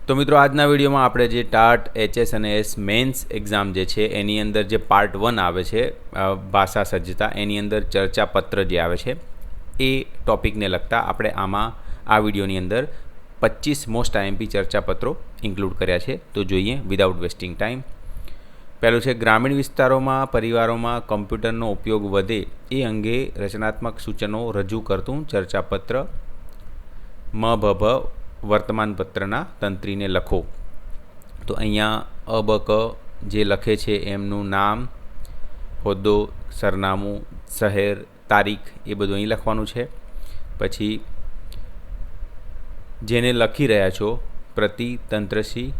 તો મિત્રો આજના વિડીયોમાં આપણે જે ટાટ એચએસ અને એસ મેન્સ એક્ઝામ જે છે એની અંદર જે પાર્ટ 1 આવે છે ભાષા સજ્જતા, એની અંદર ચર્ચાપત્ર જે આવે છે એ ટોપિકને લગતા આપણે આ વિડીયોની અંદર 25 મોસ્ટ આઈએમપી ચર્ચાપત્રો ઇન્ક્લુડ કર્યા છે. તો જોઈએ વિધાઉટ વેસ્ટિંગ ટાઈમ. પહેલું છે, ગ્રામીણ વિસ્તારોમાં પરિવારોમાં કમ્પ્યુટરનો ઉપયોગ વધે એ અંગે રચનાત્મક સૂચનો રજૂ કરતું ચર્ચાપત્ર મભભ વર્તમાનપત્રના તંત્રીને લખો. તો અહીંયા અબક જે લખે છે એમનું નામ, હોદ્દો, સરનામું, શહેર, તારીખ એ બધું અહીં લખવાનું છે. પછી જેને લખી રહ્યા છો પ્રતિ તંત્રશ્રી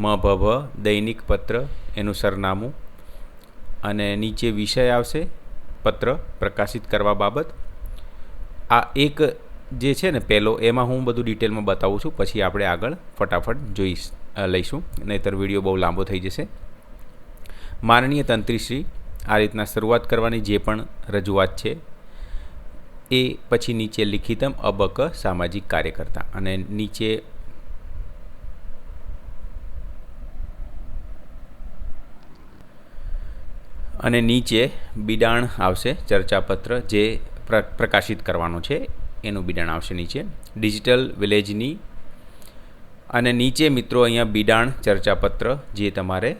મભભ દૈનિક પત્ર એનું સરનામું અને નીચે વિષય આવશે પત્ર પ્રકાશિત કરવા બાબત. આ એક જે છે ને પહેલો, એમાં હું બધું ડિટેલમાં બતાવું છું, પછી આપણે આગળ ફટાફટ લઈશું, નહીંતર વિડીયો બહુ લાંબો થઈ જશે. માનનીય તંત્રીશ્રી, આ રીતના શરૂઆત કરવાની જે પણ રજૂઆત છે એ. પછી નીચે લિખિતમ અબક સામાજિક કાર્યકર્તા અને નીચે બિડાણ આવશે. ચર્ચાપત્ર જે પ્રકાશિત કરવાનો છે એનું બિડાણ આવશે નીચે. ડિજિટલ વિલેજની અને નીચે મિત્રો અહીંયા બિડાણ ચર્ચાપત્ર જે તમારે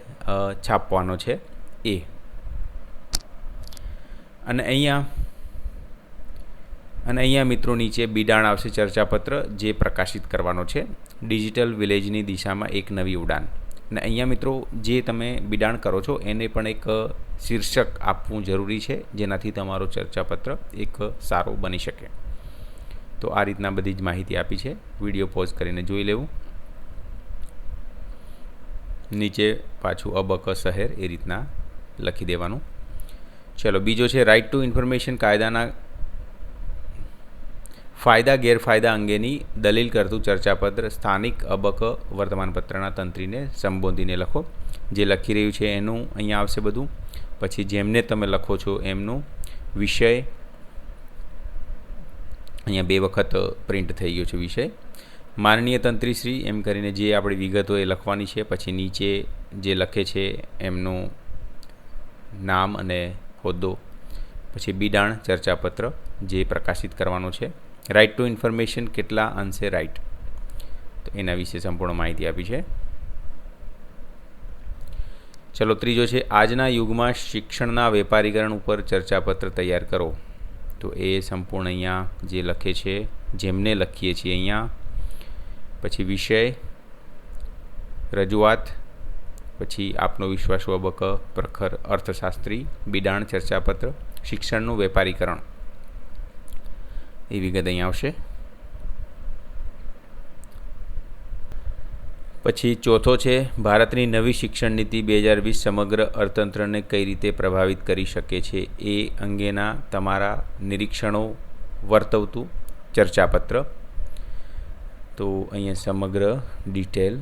છાપવાનો છે એ. અને અહીંયા મિત્રો નીચે બિડાણ આવશે ચર્ચાપત્ર જે પ્રકાશિત કરવાનો છે. ડિજિટલ વિલેજની દિશામાં એક નવી ઉડાન. અને અહીંયા મિત્રો જે તમે બિડાણ કરો છો એને પણ એક શીર્ષક આપવું જરૂરી છે, જેનાથી તમારો ચર્ચાપત્ર એક સારો બની શકે. તો આ રીતના બધી જ માહિતી આપી છે. વિડીયો પોઝ કરીને જોઈ લેવું. નીચે પાછું અબક શહેર એ રીતના લખી દેવાનું. ચલો, બીજો છે રાઇટ ટુ ઇન્ફોર્મેશન કાયદાના ફાયદા ગેરફાયદા અંગેની દલીલ કરતું ચર્ચાપત્ર સ્થાનિક અબક વર્તમાનપત્રના તંત્રીને સંબોધીને લખો. જે લખી રહ્યું છે એનું અહીંયા આવશે બધું. પછી જેમને તમે લખો છો એમનું વિષય, અહીંયા 2 વખત પ્રિન્ટ થઈ ગયો છે વિષય. માનનીય તંત્રીશ્રી એમ કરીને જે આપણી વિગતો એ લખવાની છે. પછી નીચે જે લખે છે એમનું નામ અને હોદ્દો. પછી બિડાણ ચર્ચાપત્ર જે પ્રકાશિત કરવાનો છે. રાઇટ ટુ ઇન્ફોર્મેશન કેટલા અંશે રાઇટ, તો એના વિશે સંપૂર્ણ માહિતી આપી છે. ચલો, ત્રીજો છે આજના યુગમાં શિક્ષણના વેપારીકરણ ઉપર ચર્ચાપત્ર તૈયાર કરો. તો એ સંપૂર્ણ અહીંયા જે લખે છે, જેમને લખીએ છીએ અહીંયા. પછી વિષય, રજૂઆત, પછી આપનો વિશ્વાસુ અબક પ્રખર અર્થશાસ્ત્રી, બિડાણ ચર્ચાપત્ર, શિક્ષણનું વેપારીકરણ એ વિગત અહીંયા આવશે. પછી ચોથો છે ભારતની નવી શિક્ષણ નીતિ 2020 સમગ્ર અર્થતંત્રને કઈ રીતે પ્રભાવિત કરી શકે છે એ અંગેના તમારા નિરીક્ષણો વર્તવતું ચર્ચાપત્ર. તો અહીંયા સમગ્ર ડિટેલ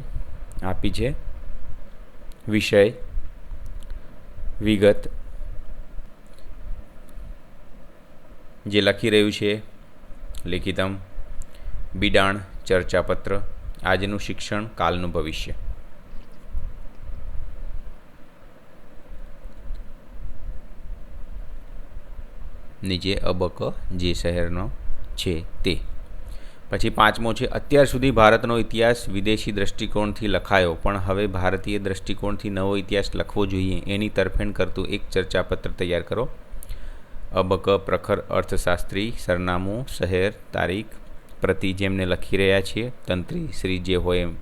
આપી છે. વિષય, વિગત, જે લખી રહ્યું છે લિખિતમ, બિડાણ ચર્ચાપત્ર, આજનું શિક્ષણ કાલનું ભવિષ્ય. નીચે અબક જે શહેરનો છે તે. પછી પાંચમો છે અત્યાર સુધી ભારતનો ઇતિહાસ વિદેશી દૃષ્ટિકોણથી લખાયો, પણ હવે ભારતીય દૃષ્ટિકોણથી નવો ઇતિહાસ લખવો જોઈએ એની તરફેણ કરતું એક ચર્ચાપત્ર તૈયાર કરો. અબક પ્રખર અર્થશાસ્ત્રી, સરનામું, શહેર, તારીખ, પ્રતિ જેમને લખી રહ્યા છીએ તંત્રી શ્રી જે હોય એમ.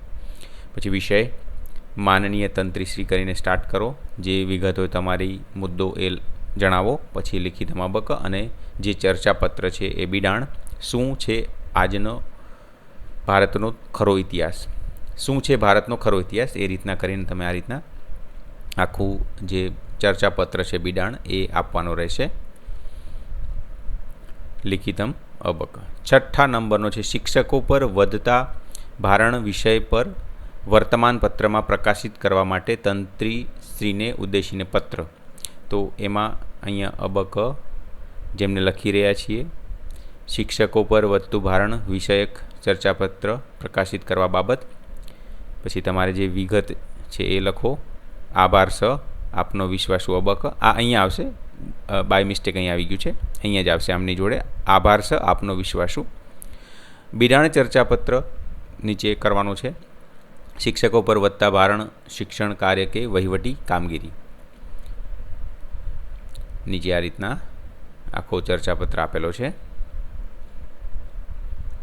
પછી વિષય માનનીય તંત્રીશ્રી કરીને સ્ટાર્ટ કરો. જે વિગત હોય તમારી મુદ્દો એ જણાવો. પછી લિખિતમાં અબક અને જે ચર્ચાપત્ર છે એ બિડાણ. શું છે આજનો ભારતનો ખરો ઇતિહાસ, શું છે ભારતનો ખરો ઇતિહાસ, એ રીતના કરીને તમે આ રીતના આખું જે ચર્ચાપત્ર છે બિડાણ એ આપવાનો રહેશે. લિખિતમ અબક. છઠ્ઠા નંબરનો છે શિક્ષકો પર વધતા ભારણ વિષય પર વર્તમાનપત્રમાં પ્રકાશિત કરવા માટે તંત્રીશ્રીને ઉદ્દેશીને પત્ર. તો એમાં અહીંયા અબક જેમને લખી રહ્યા છીએ શિક્ષકો પર વધતું ભારણ વિષયક ચર્ચાપત્ર પ્રકાશિત કરવા બાબત. પછી તમારે જે વિગત છે એ લખો. આભાર સ આપનો વિશ્વાસુ અબક. આ અહીંયા આવશે, બાય મિસ્ટેક અહીંયા આવી ગયું છે, અહીંયા જ આવશે આમની જોડે. આભાર સ આપનો વિશ્વાસુ. બિડાણ ચર્ચાપત્ર નીચે કરવાનું છે. શિક્ષકો પર વધતા ભારણ શિક્ષણ કાર્ય કે વહીવટી કામગીરી. નીચે આ રીતના આખો ચર્ચાપત્ર આપેલો છે.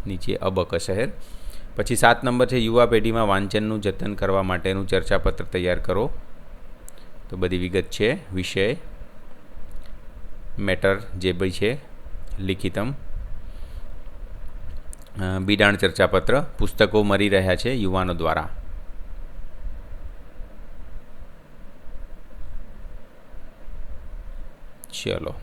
નીચે અબક શહેર. પછી 7 નંબર છે યુવા પેઢીમાં વાંચનનું જતન કરવા માટેનું ચર્ચાપત્ર તૈયાર કરો. તો બધી વિગત છે. વિષય, મેટર જે બી છે, લિખિતમ. બિડાણ ચર્ચાપત્ર. પુસ્તકો મળી રહ્યા છે યુવાનો દ્વારા. ચલો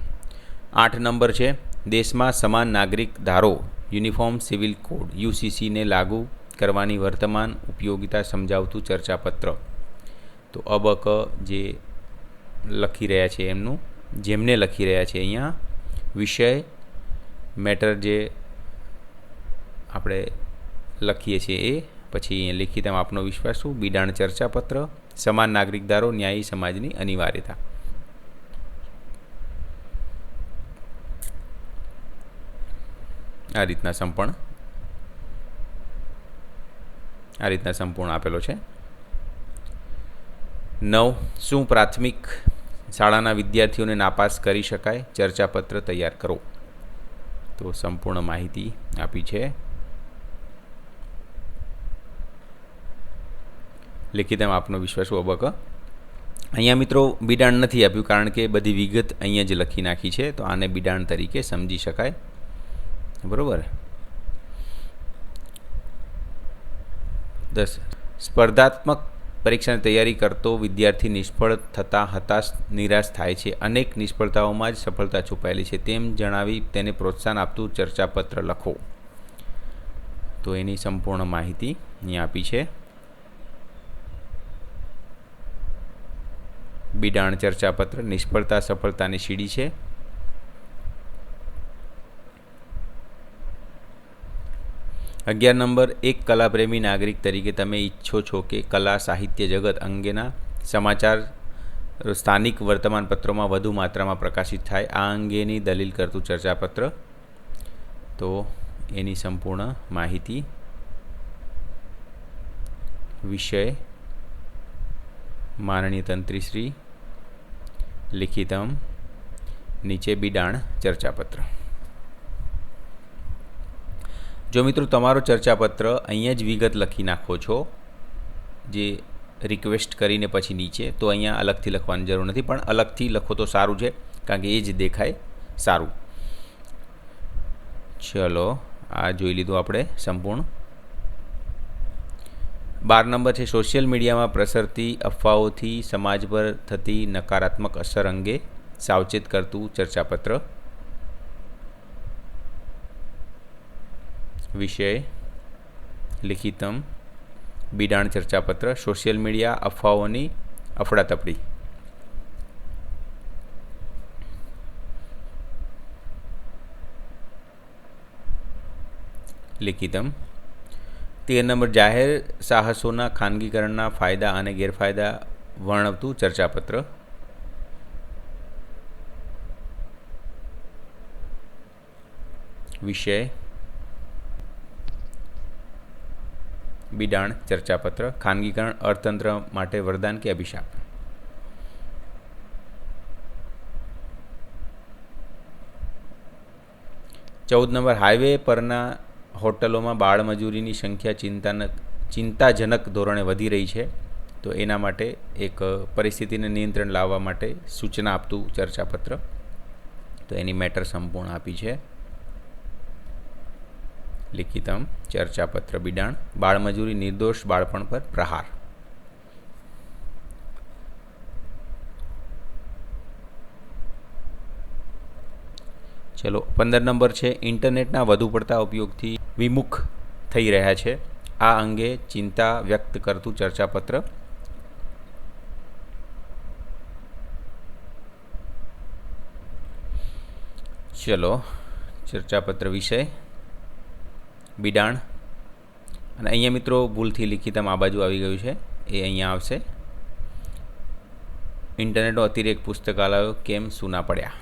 8 નંબર છે દેશમાં સમાન નાગરિક ધારો યુનિફોર્મ સિવિલ કોડ યુસીસીને લાગુ કરવાની વર્તમાન ઉપયોગિતા સમજાવતું ચર્ચાપત્ર. તો અબક જે લખી રહ્યા છે એમનું, જેમને લખી રહ્યા છે અહીંયા વિષય, મેટર જે આપણે લખીએ છીએ એ, પછી લિખિતમ આપનો વિશ્વાસ શું, બિડાણ ચર્ચાપત્ર, સમાન નાગરિક ધારો, ન્યાયી સમાજની અનિવાર્યતા. આ રીતના સંપૂર્ણ આપેલો છે. 9 શું પ્રાથમિક શાળાના વિદ્યાર્થીઓને નાપાસ કરી શકાય? ચર્ચાપત્ર તૈયાર કરો. તો સંપૂર્ણ માહિતી આપી છે. લિખિતમ આપનો વિશ્વાસ અબક. અહીંયા મિત્રો બિડાણ નથી આપ્યું કારણ કે બધી વિગત અહીંયા જ લખી નાખી છે, તો આને બિડાણ તરીકે સમજી શકાય. બરોબર. 10 સ્પર્ધાત્મક પરીક્ષાની તૈયારી કરતો વિદ્યાર્થી નિષ્ફળ થતાં નિરાશ થાય છે. અનેક નિષ્ફળતાઓમાં જ સફળતા છુપાયેલી છે તેમ જણાવી તેને પ્રોત્સાહન આપતું ચર્ચાપત્ર લખો. તો એની સંપૂર્ણ માહિતી અહીંયા આપી છે. બિડાણ ચર્ચાપત્ર. નિષ્ફળતા સફળતાની સીડી છે. અગિયાર નંબર એક કલાપ્રેમી નાગરિક તરીકે તમે ઈચ્છો છો કે કલા સાહિત્ય જગત અંગેના સમાચાર સ્થાનિક વર્તમાનપત્રોમાં વધુ માત્રામાં પ્રકાશિત થાય. આ અંગેની દલીલ કરતું ચર્ચાપત્ર. તો એની સંપૂર્ણ માહિતી. વિષય માનનીય તંત્રીશ્રી. લિખિતમ. નીચે બિડાણ ચર્ચાપત્ર. જો મિત્રો તમારો ચર્ચાપત્ર અહીંયા જ વિગત લખી નાખો છો, જે રિક્વેસ્ટ કરીને પછી નીચે, તો અહીંયા અલગથી લખવાની જરૂર નથી, પણ અલગથી લખો તો સારું છે કારણ કે એ જ દેખાય સારું. ચલો આ જોઈ લીધું આપણે સંપૂર્ણ. 12 નંબર છે સોશિયલ મીડિયામાં પ્રસરતી અફવાઓથી સમાજ પર થતી નકારાત્મક અસર અંગે સાવચેત કરતું ચર્ચાપત્ર. વિષય લિખિતમ. બિડાણ ચર્ચાપત્ર. સોશિયલ મીડિયા અફવાઓની અફડાતફડી. લિખિતમ. 13 નંબર જાહેર સાહસોના ખાનગીકરણના ફાયદા અને ગેરફાયદા વર્ણવતું ચર્ચાપત્ર. વિષય બિડાણ ચર્ચાપત્ર. ખાનગીકરણ અર્થતંત્ર માટે વરદાન કે અભિશાપ. ચૌદ નંબર હાઈવે પરના હોટલોમાં બાળમજૂરીની સંખ્યા ચિંતાજનક ધોરણે વધી રહી છે, તો એના માટે એક પરિસ્થિતિને નિયંત્રણ લાવવા માટે સૂચના આપતું ચર્ચાપત્ર. તો એની મેટર સંપૂર્ણ આપી છે. લિખિતમ ચર્ચાપત્ર બિડાણ. બાળમજૂરી નિર્દોષ બાળપણ પર પ્રહાર. ચલો 15 નંબર છે ઇન્ટરનેટના વધુ પડતા ઉપયોગથી વિમુખ થઈ રહ્યા છે, આ અંગે ચિંતા વ્યક્ત કરતું ચર્ચાપત્ર. ચલો ચર્ચાપત્ર વિષય બિડાણ. અને અહીંયા મિત્રો ભૂલથી લિખિતમ આ બાજુ આવી ગયું છે, એ અહીંયા આવશે. ઇન્ટરનેટનો અતિરેક પુસ્તકાલયો કેમ સૂના પડ્યા.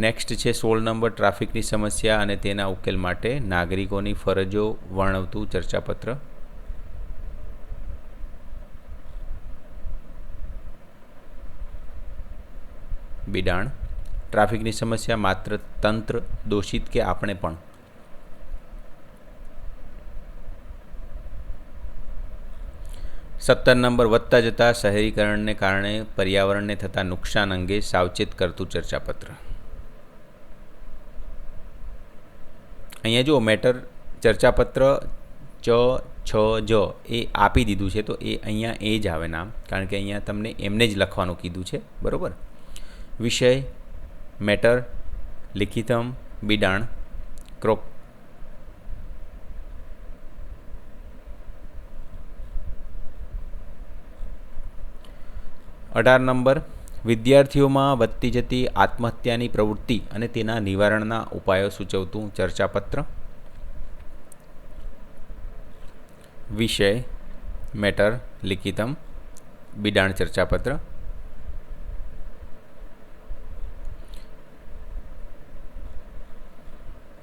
નેક્સ્ટ છે 16 નંબર ટ્રાફિકની સમસ્યા અને તેના ઉકેલ માટે નાગરિકોની ફરજો વર્ણવતું ચર્ચાપત્ર. બિડાણ. ટ્રાફિકની સમસ્યા માત્ર તંત્ર દોષિત કે આપણે પણ. સત્તર નંબર વધતા જતા શહેરીકરણને કારણે પર્યાવરણને થતા નુકસાન અંગે સાવચેત કરતું ચર્ચાપત્ર. અહીંયા જો મેટર ચર્ચાપત્ર છ એ આપી દીધું છે, તો એ અહીંયા એ જ આવે નામ, કારણ કે અહીંયા તમને એમને જ લખવાનું કીધું છે, બરાબર. વિષય મેટર, લિખિતમ, બિડાણ, ક્રોક. 18 નંબર વિદ્યાર્થીઓમાં વધતી જતી આત્મહત્યાની પ્રવૃત્તિ અને તેના નિવારણના ઉપાયો સૂચવતું ચર્ચાપત્ર. વિષય મેટર, લિખિતમ, બિડાણ ચર્ચાપત્ર.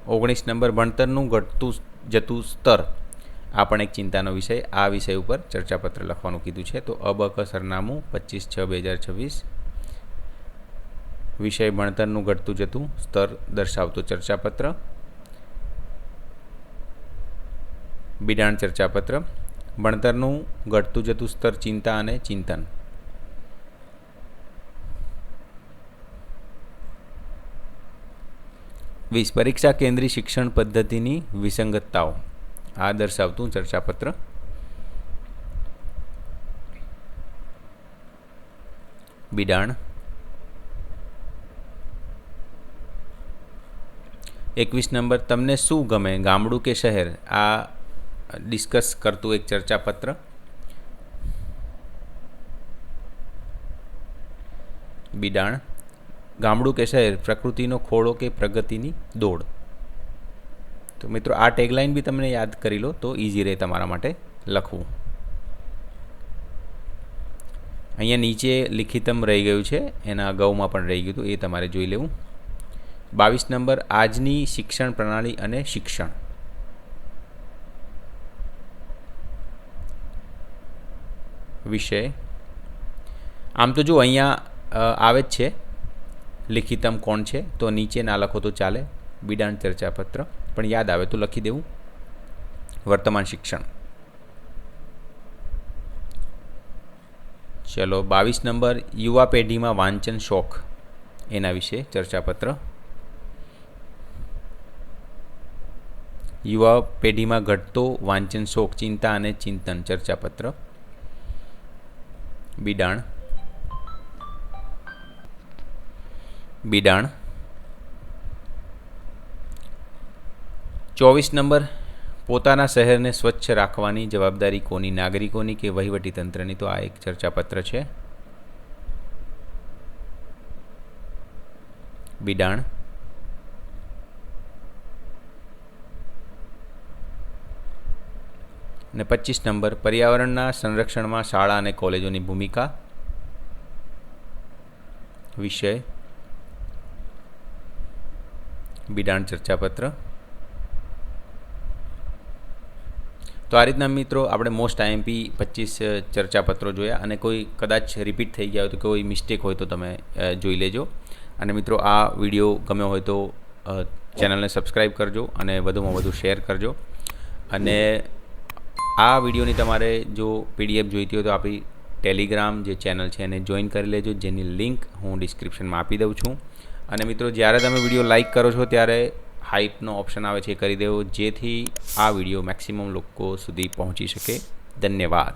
19 નંબર ભણતરનું ઘટતું જતું સ્તર આ પણ એક ચિંતાનો વિષય. આ વિષય ઉપર ચર્ચાપત્ર લખવાનું કીધું છે, તો અબક સરનામું 25/6/2026. વિષય ભણતરનું ઘટતું જતું સ્તર દર્શાવતો ચર્ચાપત્ર. બિડાણ ચર્ચાપત્ર. ભણતરનું ઘટતું જતું સ્તર ચિંતા અને ચિંતન. પરીક્ષા કેન્દ્રી શિક્ષણ પદ્ધતિની વિસંગતતાઓ આ દર્શાવતું ચર્ચાપત્ર. બિડાણ. 21 નંબર તમને શું ગમે, ગામડું કે શહેર, આ ડિસ્કસ કરતું એક ચર્ચાપત્ર. બિડાણ. ગામડું કે શહેર, પ્રકૃતિનો ખોળો કે પ્રગતિની દોડ. તો મિત્રો આ ટેગલાઇન બી તમને યાદ કરી લો તો ઇઝી રહે તમારા માટે લખવું. અહીંયા નીચે લિખિતમ રહી ગયું છે, એના અગાઉમાં પણ રહી ગયું હતું, એ તમારે જોઈ લેવું. 22 નંબર આજની શિક્ષણ પ્રણાલી અને શિક્ષણ. વિષય આમ તો જો અહીંયા આવે જ છે લિખિતમ કોણ છે, તો નીચે ના લખો તો ચાલે. બિડાણ ચર્ચાપત્ર પણ યાદ આવે તો લખી દેવું. વર્તમાન શિક્ષણ. ચલો 22 નંબર યુવા પેઢીમાં વાંચન શોખ, એના વિશે ચર્ચાપત્ર. યુવા પેઢીમાં ઘટતો વાંચન શોખ, ચિંતા અને ચિંતન ચર્ચાપત્ર. બિડાણ. બિડાણ. 24 નંબર પોતાના શહેરને સ્વચ્છ રાખવાની જવાબદારી કોની, નાગરિકોની કે વહીવટીતંત્રની, તો આ એક ચર્ચાપત્ર છે. બિડાણ. અને 25 નંબર પર્યાવરણના સંરક્ષણમાં શાળા અને કોલેજોની ભૂમિકા. વિષય બિડાણ ચર્ચાપત્ર. તો આ રીતના મિત્રો આપણે મોસ્ટ આઈએમપી 25 ચર્ચાપત્રો જોયા, અને કોઈ કદાચ રિપીટ થઈ ગયા હોય તો કોઈ મિસ્ટેક હોય તો તમે જોઈ લેજો. અને મિત્રો આ વિડીયો ગમ્યો હોય તો ચેનલને સબસ્ક્રાઈબ કરજો અને વધુમાં વધુ શેર કરજો. અને આ વિડીયોની તમારે જો પીડીએફ જોઈતી હોય તો આપણી ટેલિગ્રામ જે ચેનલ છે એને જોઈન કરી લેજો, જેની લિંક હું ડિસ્ક્રિપ્શનમાં આપી દઉં છું. અને મિત્રો જ્યારે તમે વિડીયો લાઇક કરો છો ત્યારે હાઇપનો ઓપ્શન આવે છે એ કરી દેવો, જેથી આ વિડીયો મેક્સિમમ લોકો સુધી પહોંચી શકે. ધન્યવાદ.